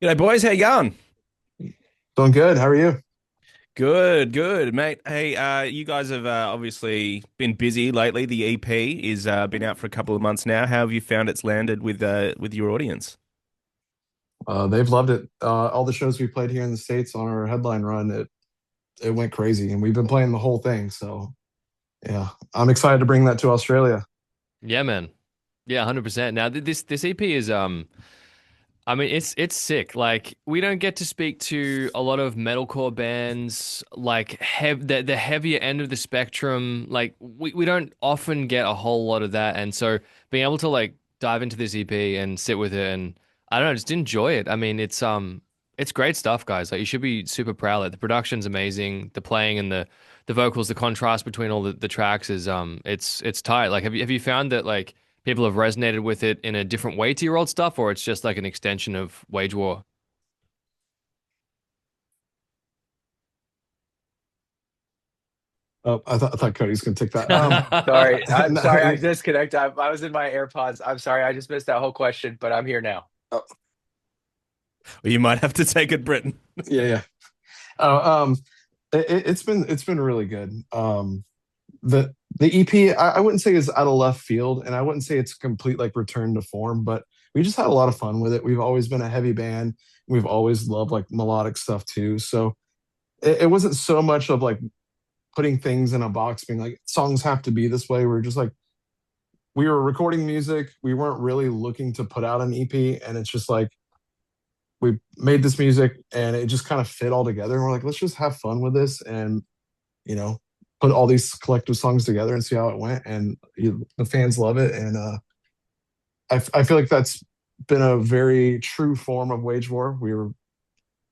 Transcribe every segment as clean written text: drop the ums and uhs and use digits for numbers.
G'day, boys. How you going? Doing good. How are you? Good, good, mate. Hey, you guys have obviously been busy lately. The EP is been out for a couple of months now. How have you found it's landed with your audience? They've loved it. All the shows we played here in the States on our headline run, it went crazy, and we've been playing the whole thing. So yeah, I'm excited to bring that to Australia. Yeah, man. Yeah, 100%. Now this EP is I mean it's sick. Like we don't get to speak to a lot of metalcore bands like the heavier end of the spectrum. Like we don't often get a whole lot of that, and so being able to like dive into this EP and sit with it and I don't know, just enjoy it. I mean, it's great stuff, guys. Like you should be super proud. Like the production's amazing, the playing and the vocals, the contrast between all the tracks is it's tight. Like have you found that like people have resonated with it in a different way to your old stuff, or it's just like an extension of Wage War? Oh, I thought Cody was going to take that. Sorry, I'm sorry. I No, disconnected. I was in my AirPods. I'm sorry. I just missed that whole question, but I'm here now. Or you might have to take it, Britain. yeah, yeah. Oh, it's been really good. The EP I wouldn't say is out of left field, and I wouldn't say it's a complete like return to form, but we just had a lot of fun with it. We've always been a heavy band. We've always loved like melodic stuff too. So it wasn't so much of like putting things in a box, being like songs have to be this way. We're just like we were recording music. We weren't really looking to put out an EP, and it's just like we made this music, and it just kind of fit all together. And we're like, let's just have fun with this, and you know, put all these collective songs together and see how it went. And the fans love it, and I feel like that's been a very true form of Wage War. We were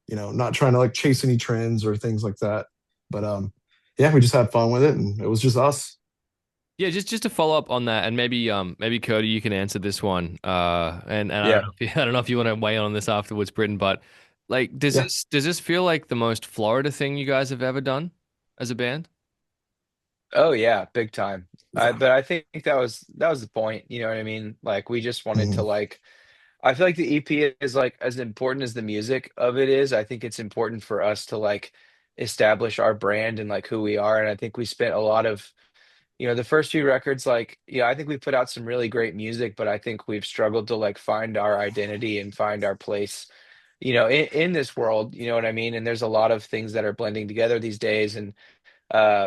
not trying to like chase any trends or things like that, but yeah, we just had fun with it, and it was just us. Yeah, just to follow up on that, and maybe Cody, you can answer this one. And I don't Yeah. know if I don't know if you want to weigh in on this afterwards, Britton, but like, Yeah. does this feel like the most Florida thing you guys have ever done as a band? Oh yeah, big time. Yeah. But I think that was the point. You know what I mean? Like we just wanted to Mhm. like. I feel like the EP is like as important as the music of it is. I think it's important for us to like establish our brand and like who we are. And I think we spent a lot of the first few records, like, I think we put out some really great music, but I think we've struggled to like find our identity and find our place, in this world, you know what I mean? And there's a lot of things that are blending together these days. And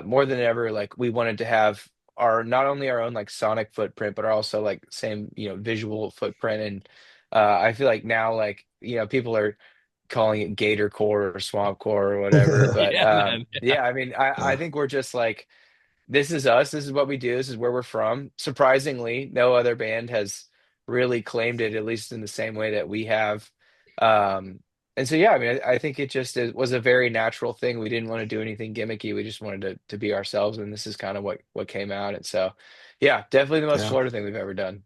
more than ever, like we wanted to have our not only our own like sonic footprint, but also like same, visual footprint. And I feel like now, like, people are calling it gator core or swamp core or whatever. But Yeah, man. yeah, I mean, I Yeah. think we're just like this is us. This is what we do. This is where we're from. Surprisingly, no other band has really claimed it, at least in the same way that we have. Um, and so, yeah, I mean, I think it was a very natural thing. We didn't want to do anything gimmicky. We just wanted to be ourselves, and this is kind of what came out. And so, yeah, definitely the most Yeah. Florida thing we've ever done.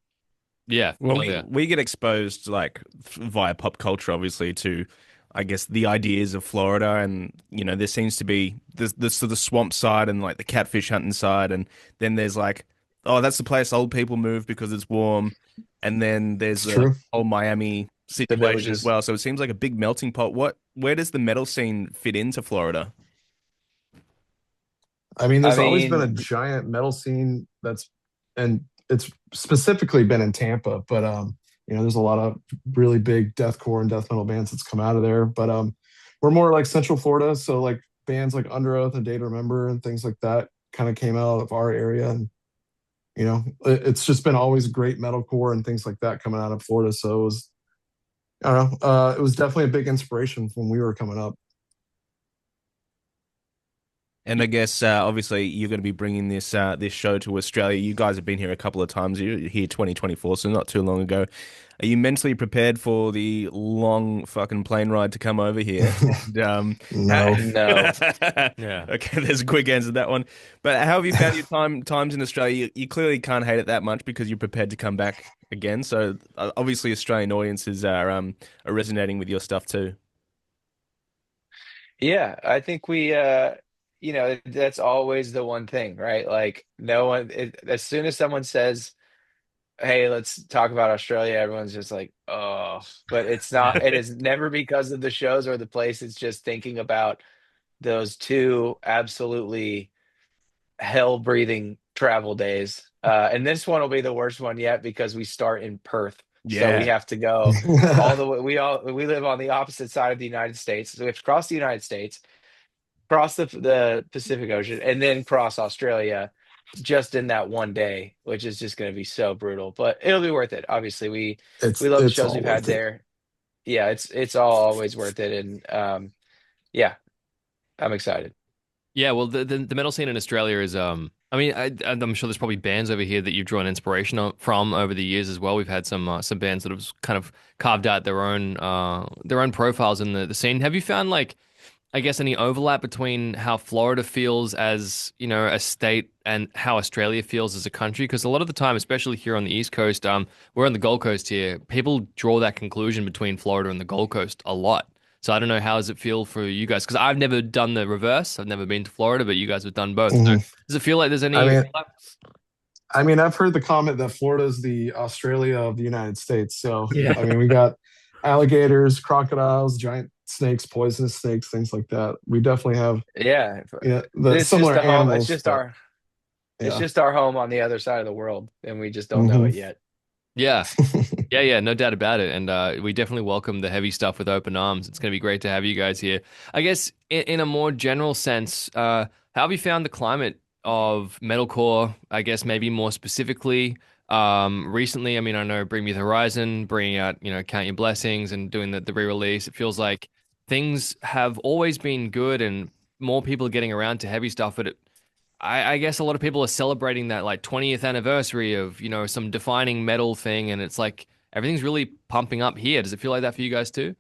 Yeah, Well, hell we yeah. we get exposed like via pop culture, obviously, to I guess the ideas of Florida, and there seems to be this sort of swamp side and like the catfish hunting side, and then there's like, oh, that's the place old people move because it's warm, and then there's It's the true. whole Miami The situation as villages. well. So it seems like a big melting pot. Where does the metal scene fit into Florida? I mean, I there's always been a mean, giant metal scene and it's specifically been in Tampa, but there's a lot of really big deathcore and death metal bands that's come out of there. But we're more like Central Florida, so like bands like Under Oath and Day to Remember and things like that kind of came out of our area, and it's just been always great metalcore and things like that coming out of Florida. So it was, I don't know, it was definitely a big inspiration when we were coming up. And I guess obviously you're going to be bringing this show to Australia. You guys have been here a couple of times. You're here 2024, so not too long ago. Are you mentally prepared for the long fucking plane ride to come over here? And No. no. Yeah. okay, there's a quick answer to that one. But how have you found your times in Australia? You clearly can't hate it that much because you're prepared to come back again. So obviously Australian audiences are resonating with your stuff too. Yeah, I think that's always the one thing, right? Like no one, as soon as someone says hey, let's talk about Australia, everyone's just like, oh, but it's not, it is never because of the shows or the place. It's just thinking about those two absolutely hell breathing travel days. And this one will be the worst one yet because we start in Perth. So we Yeah. have to go all the way. We live on the opposite side of the United States. So we have to cross the United States, cross the Pacific Ocean, and then cross Australia just in that one day, which is just going to be so brutal. But it'll be worth it. Obviously, we love the it's shows all we've had worth it. there. Yeah, it's all always worth it. And yeah, I'm excited. Yeah, well, the metal scene in Australia is I mean, I'm sure there's probably bands over here that you've drawn inspiration from over the years as well. We've had some bands that have kind of carved out their own profiles in the scene. Have you found like I guess any overlap between how Florida feels as, you know, a state and how Australia feels as a country? Because a lot of the time, especially here on the East Coast, we're on the Gold Coast here, people draw that conclusion between Florida and the Gold Coast a lot. So I don't know, how does it feel for you guys? Because I've never done the reverse. I've never been to Florida, but you guys have done both. So Mhm. does it feel like there's I any mean, overlap? I've heard the comment that Florida is the Australia of the United States. So, Yeah. I mean, we got alligators, crocodiles, giant snakes, poisonous snakes, things like that. We definitely have, Yeah, the it's just similar the home. It's animals, just but it's yeah. just our home on the other side of the world, and we just don't know Hmm. it yet. Yeah. Yeah, yeah, no doubt about it. And we definitely welcome the heavy stuff with open arms. It's going to be great to have you guys here. I guess in a more general sense, how have you found the climate of metalcore? I guess maybe more specifically, recently. I mean, I know Bring Me the Horizon, bringing out, you know, Count Your Blessings and doing the re-release. It feels like things have always been good and more people are getting around to heavy stuff, but I guess a lot of people are celebrating that like 20th anniversary of, you know, some defining metal thing, and it's like everything's really pumping up here. Does it feel like that for you guys too?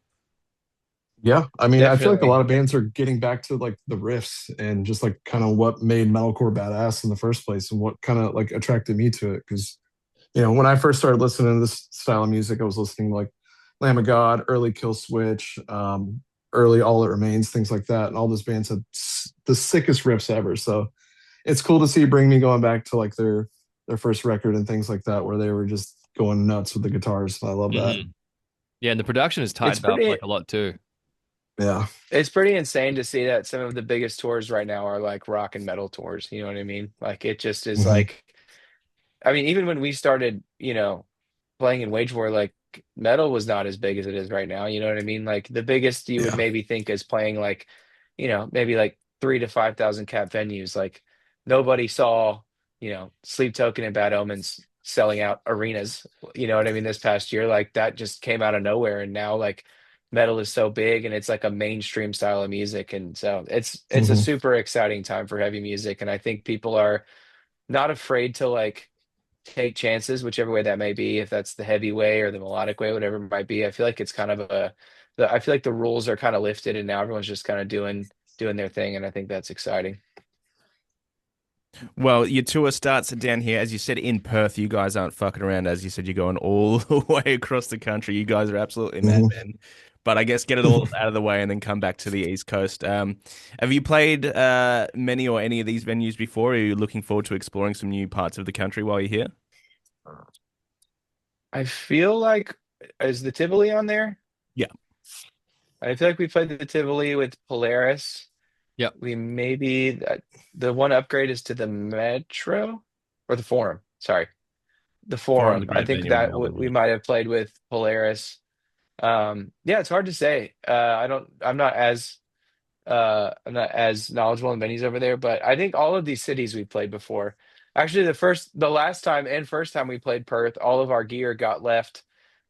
Yeah. I mean, I feel like a lot Definitely. of bands are getting back to like the riffs and just like kind of what made metalcore badass in the first place and what kind of like attracted me to it. Cause, when I first started listening to this style of music, I was listening to like Lamb of God, early Kill Switch, early All It Remains, things like that. And all those bands had the sickest riffs ever. So it's cool to see Bring Me going back to like their first record and things like that, where they were just going nuts with the guitars. I love that. Hmm. Yeah, and the production is It's tightened up pretty like a lot too. Yeah. it's pretty insane to see that some of the biggest tours right now are like rock and metal tours. You know what I mean? Like it just is Hmm. like, I mean, even when we started, playing in Wage War, like metal was not as big as it is right now. You know what I mean? Like the biggest you would Yeah. maybe think is playing like, maybe like 3 to 5,000 cap venues. Like nobody saw, Sleep Token and Bad Omens selling out arenas. You know what I mean? This past year, like that just came out of nowhere, and now like metal is so big and it's like a mainstream style of music, and so it's a Hmm. super exciting time for heavy music, and I think people are not afraid to like take chances, whichever way that may be, if that's the heavy way or the melodic way, whatever it might be. I feel like it's kind of I feel like the rules are kind of lifted and now everyone's just kind of doing their thing, and I think that's exciting. Well, your tour starts down here, as you said, in Perth. You guys aren't fucking around. As you said, you're going all the way across the country. You guys are absolutely Hmm. madmen. But I guess get it all out of the way and then come back to the East Coast. Have you played many or any of these venues before? Are you looking forward to exploring some new parts of the country while you're here? I feel like, is the Tivoli on there? Yeah, I feel like we played the Tivoli with Polaris. Yep. We maybe the one upgrade is to the Metro or the Forum. Sorry, the Forum's a Forum. I great think venue in that Melbourne. we Yeah. might have played with Polaris. Yeah, it's hard to say. I'm not as knowledgeable in venues over there, but I think all of these cities we played before. Actually, the last time and first time we played Perth, all of our gear got left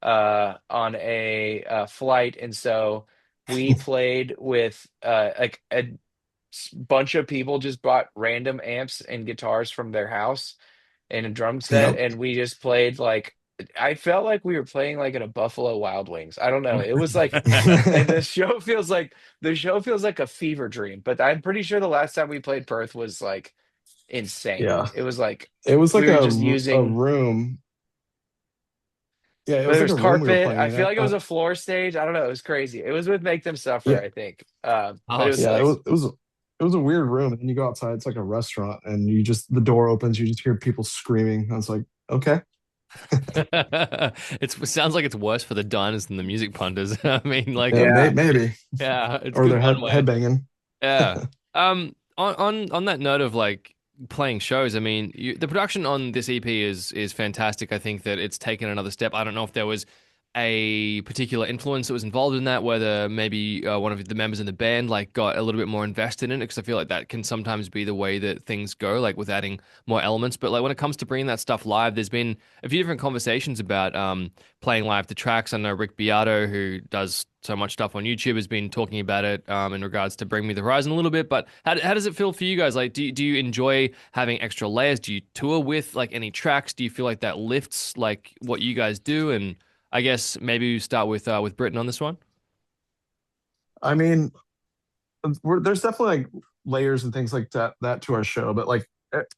on a flight, and so we played with like bunch of people just bought random amps and guitars from their house and a drum set, Yep. and we just played like I felt like we were playing like at a Buffalo Wild Wings. I don't know. It was like, and the show feels like a fever dream. But I'm pretty sure the last time we played Perth was like insane. Yeah. It was like It was like we were just a using. room. Yeah, it was There like was a room we were carpet. playing I in. feel like it was a floor stage. I don't know. It was crazy. It was with Make Them Suffer, Yeah, I think. But Oh, it was yeah. sick. It was a weird room, and then you go outside. It's like a restaurant, and you just the door opens. You just hear people screaming. I was like, okay. It sounds like it's worse for the diners than the music punters. I mean, like, Yeah, Yeah. maybe. yeah, it's Or good they're one way. headbanging. Yeah. On that note of like playing shows, I mean, the production on this EP is fantastic. I think that it's taken another step. I don't know if there was a particular influence that was involved in that, whether maybe one of the members in the band like got a little bit more invested in it, because I feel like that can sometimes be the way that things go, like with adding more elements. But like when it comes to bringing that stuff live, there's been a few different conversations about playing live the tracks. I know Rick Beato, who does so much stuff on YouTube, has been talking about it in regards to Bring Me the Horizon a little bit. But how does it feel for you guys? Like, do you enjoy having extra layers? Do you tour with like any tracks? Do you feel like that lifts like what you guys do? And I guess maybe we start with Britain on this one. I mean, there's definitely like layers and things like that to our show, but like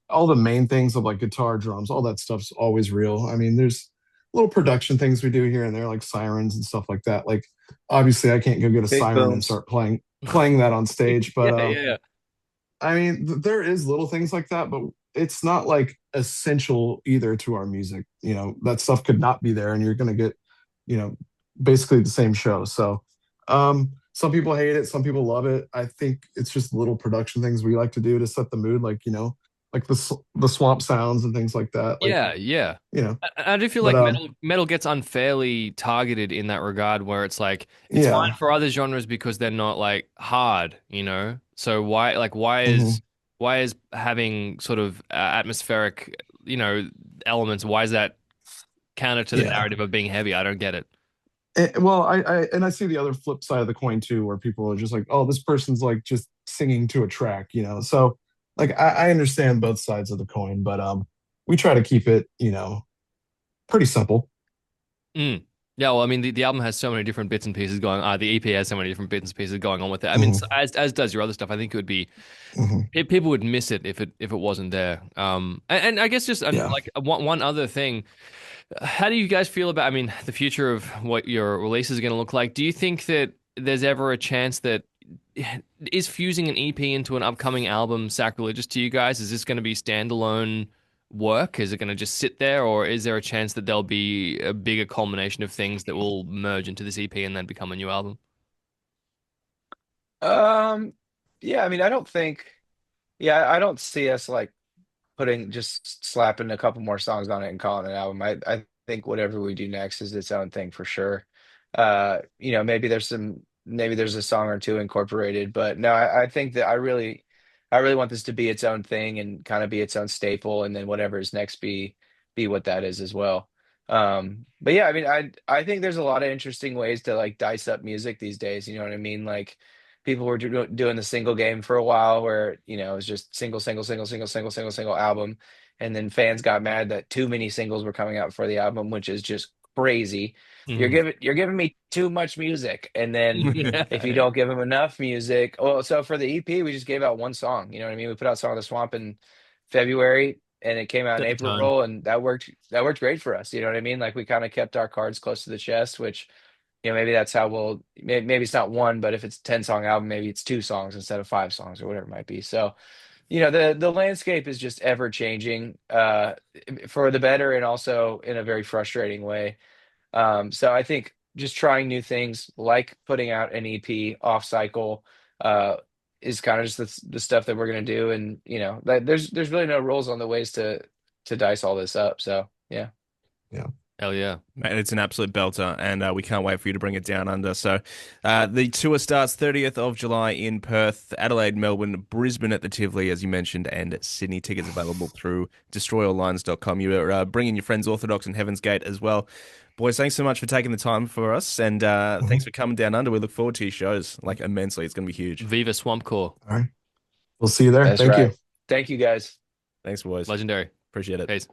all the main things of like guitar, drums, all that stuff's always real. I mean, there's little production things we do here and there, like sirens and stuff like that. Like obviously, I can't go get a Big siren and booms. start playing that on stage, but Yeah, yeah, I mean, there is little things like that, but it's not like essential either to our music. You know, that stuff could not be there, and you're gonna get, you know, basically the same show. So, some people hate it, some people love it. I think it's just little production things we like to do to set the mood, like like the swamp sounds and things like that. Like yeah, yeah. you know, I do feel but like metal gets unfairly targeted in that regard, where it's like it's fine yeah, for other genres because they're not like hard, you know. So hmm why is having sort of atmospheric, elements? Why is that counter to the yeah. narrative of being heavy? I don't get it. Well, I see the other flip side of the coin too, where people are just like, oh, this person's like just singing to a track, you know. So like I understand both sides of the coin, but we try to keep it, pretty simple. Mm. Yeah, well, I mean, the album has so many different bits and pieces going. The EP has so many different bits and pieces going on with it. I mean, hmm as does your other stuff. I think it would be hmm people would miss it if it wasn't there. And I guess just Yeah. like one other thing. How do you guys feel about, I mean, the future of what your releases are going to look like? Do you think that there's ever a chance that is fusing an EP into an upcoming album sacrilegious to you guys? Is this going to be standalone work? Is it going to just sit there, or is there a chance that there'll be a bigger culmination of things that will merge into this EP and then become a new album? Um, yeah, I mean, I don't think, yeah, I don't see us like putting just slapping a couple more songs on it and calling it an album. I think whatever we do next is its own thing for sure. Maybe there's a song or two incorporated, but no, I think that I really want this to be its own thing and kind of be its own staple, and then whatever is next be what that is as well. But yeah, I mean, I think there's a lot of interesting ways to like dice up music these days. You know what I mean? Like people were doing the single game for a while where it was just single single single single single single single album, and then fans got mad that too many singles were coming out for the album, which is just crazy. Mhm. You're giving me too much music, and then Yeah, if you yeah. don't give them enough music, well, so for the EP we just gave out one song. You know what I mean? We put out Song of the Swamp in February, and it came out in Set the tone. April, and that worked great for us. You know what I mean? Like we kind of kept our cards close to the chest, which maybe that's how maybe it's not one, but if it's a 10-song album, maybe it's two songs instead of five songs or whatever it might be. So, the landscape is just ever changing, for the better and also in a very frustrating way. So I think just trying new things, like putting out an EP off cycle, uh, is kind of just the stuff that we're gonna do. And there's really no rules on the ways to dice all this up. So yeah. Yeah. Hell yeah. Man, it's an absolute belter, and we can't wait for you to bring it down under. So, the tour starts 30th of July in Perth, Adelaide, Melbourne, Brisbane at the Tivoli, as you mentioned, and Sydney. Tickets available through destroyallines.com. You're bringing your friends Orthodox and Heaven's Gate as well. Boys, thanks so much for taking the time for us, and hmm thanks for coming down under. We look forward to your shows, like immensely. It's going to be huge. Viva Swampcore. All right. We'll see you there. That's Thank you. right. Thank you guys. Thanks, boys. Legendary. Appreciate it. Peace.